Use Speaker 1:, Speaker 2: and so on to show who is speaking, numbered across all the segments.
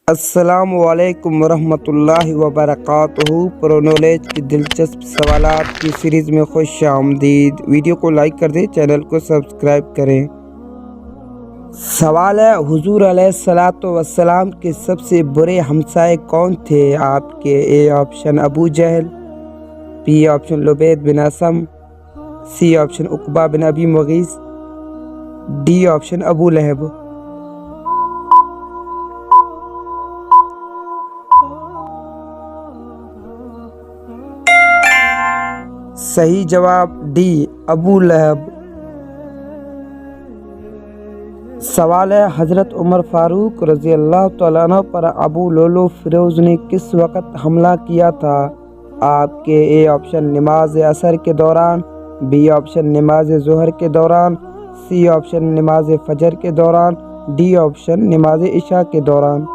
Speaker 1: السلام علیکم ورحمۃ اللہ وبرکاتہ۔ پرو نالج کی دلچسپ سوالات کی سیریز میں خوش آمدید۔ ویڈیو کو لائک کر دیں، چینل کو سبسکرائب کریں۔ سوال ہے، حضور علیہ الصلاۃ والسلام کے سب سے برے ہمسائے کون تھے؟ آپ کے اے آپشن ابو جہل، بی آپشن لبید بن اسم، سی آپشن عقبہ بن ابی معیط، ڈی آپشن ابو لہب۔ صحیح جواب ڈی ابو لہب۔ سوال ہے، حضرت عمر فاروق رضی اللہ تعالیٰ عنہ پر ابو لؤلؤ فیروز نے کس وقت حملہ کیا تھا؟ آپ کے اے آپشن نماز عصر کے دوران، بی آپشن نماز ظہر کے دوران، سی آپشن نماز فجر کے دوران، ڈی آپشن نماز عشاء کے دوران۔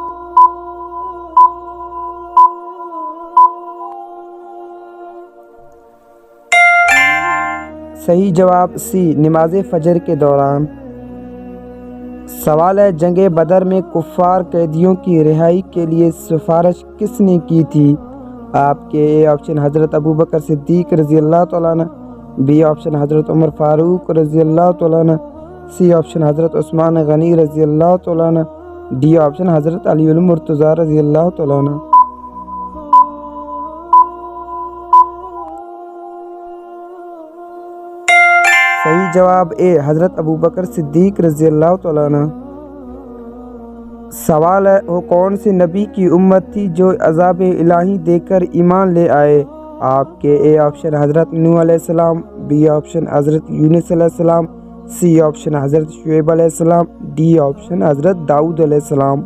Speaker 1: صحیح جواب سی نماز فجر کے دوران۔ سوال ہے، جنگ بدر میں کفار قیدیوں کی رہائی کے لیے سفارش کس نے کی تھی؟ آپ کے اے آپشن حضرت ابو بکر صدیق رضی اللہ تعالیٰ عنہ، بی آپشن حضرت عمر فاروق رضی اللہ تعالیٰ عنہ، سی آپشن حضرت عثمان غنی رضی اللہ تعالیٰ عنہ، ڈی آپشن حضرت علی المرتضیٰ رضی اللہ تعالیٰ عنہ۔ صحیح جواب اے حضرت ابو بکر صدیق رضی اللہ تعالیٰ عنہ۔ سوال ہے، وہ کون سے نبی کی امت تھی جو عذاب الہی دے کر ایمان لے آئے؟ آپ کے اے آپشن حضرت نوح علیہ السلام، بی آپشن حضرت یونس علیہ السلام، سی آپشن حضرت شعیب علیہ السلام، ڈی آپشن حضرت داؤد علیہ السلام۔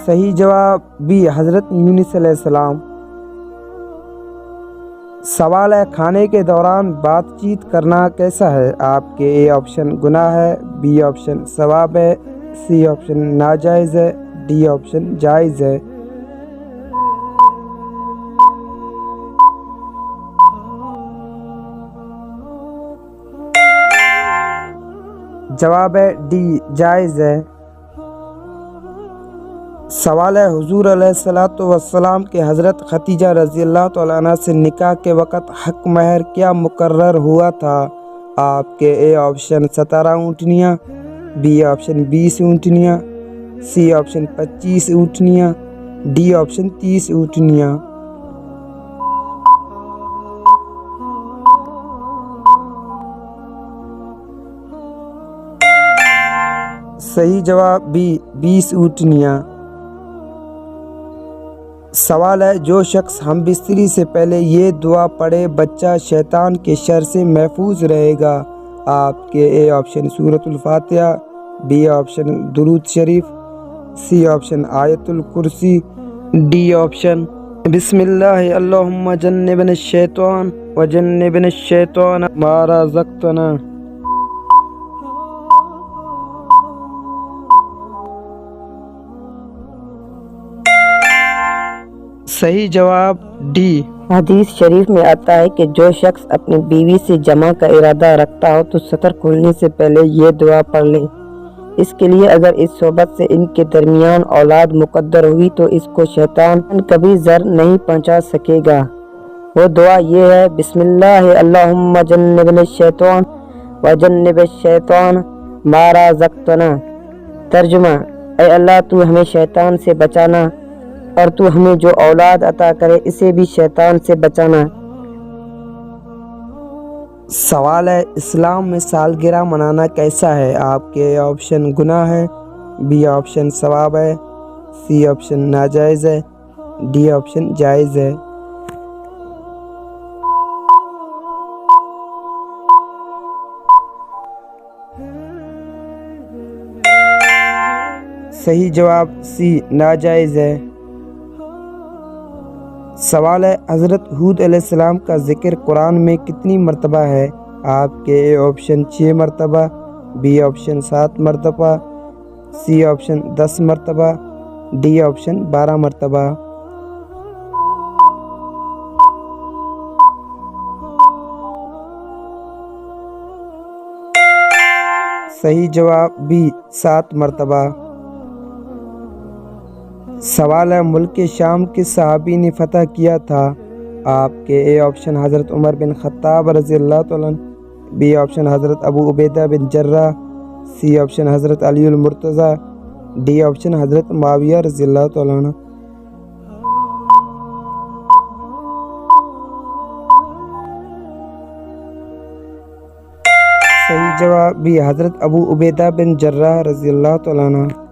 Speaker 1: صحیح جواب بی حضرت یونس علیہ السلام۔ سوال ہے، کھانے کے دوران بات چیت کرنا کیسا ہے؟ آپ کے اے آپشن گناہ ہے، بی آپشن ثواب ہے، سی آپشن ناجائز ہے، ڈی آپشن جائز ہے۔ جواب ہے ڈی جائز ہے۔ سوال ہے، حضور علیہ الصلاۃ والسلام کے حضرت ختیجہ رضی اللہ تعالیٰ عنہ سے نکاح کے وقت حق مہر کیا مقرر ہوا تھا؟ آپ کے اے آپشن 17 اونٹنیاں، بی آپشن 20 اونٹنیاں، سی آپشن 25 اونٹنیاں، ڈی آپشن 30 اونٹنیاں۔ صحیح جواب بی 20 اونٹنیاں۔ سوال ہے، جو شخص ہم بستری سے پہلے یہ دعا پڑھے بچہ شیطان کے شر سے محفوظ رہے گا۔ آپ کے اے آپشن سورۃ الفاتحہ، بی آپشن درود شریف، سی آپشن آیت الکرسی، ڈی آپشن بسم اللہ اللہم جنبنا الشیطان وجنبنا الشیطان ما رزقتنا۔ صحیح جواب ڈی۔
Speaker 2: حدیث شریف میں آتا ہے کہ جو شخص اپنی بیوی سے جمع کا ارادہ رکھتا ہو تو سطر کھولنے سے پہلے یہ دعا پڑھ لے۔ اس کے لیے اگر اس صحبت سے ان کے درمیان اولاد مقدر ہوئی تو اس کو شیطان کبھی ضر نہیں پہنچا سکے گا۔ وہ دعا یہ ہے، بسم اللہ اللہم جنبنا الشیطان وجنب الشیطان ما رزقتنا۔ ترجمہ، اے اللہ تو ہمیں شیطان سے بچانا اور تو ہمیں جو اولاد عطا کرے اسے بھی شیطان سے بچانا۔
Speaker 1: سوال ہے، اسلام میں سالگرہ منانا کیسا ہے؟ آپ کے آپشن گناہ ہے، بی آپشن ثواب ہے، سی آپشن ناجائز ہے، ڈی آپشن جائز ہے۔ صحیح جواب سی ناجائز ہے۔ سوال ہے، حضرت ہود علیہ السلام کا ذکر قرآن میں کتنی مرتبہ ہے؟ آپ کے اے آپشن 6 مرتبہ، بی آپشن 7 مرتبہ، سی آپشن 10 مرتبہ، ڈی آپشن 12 مرتبہ۔ صحیح جواب بی 7 مرتبہ۔ سوال ہے ملک شام کس صحابی نے فتح کیا تھا؟ آپ کے اے آپشن حضرت عمر بن خطاب رضی اللہ تعالیٰ عنہ، بی آپشن حضرت ابو عبیدہ بن جراح، سی آپشن حضرت علی المرتضیٰ، ڈی آپشن حضرت معاویہ رضی اللہ تعالیٰ عنہ۔ صحیح جواب بھی حضرت ابو عبیدہ بن جراح رضی اللہ تعالیٰ عنہ۔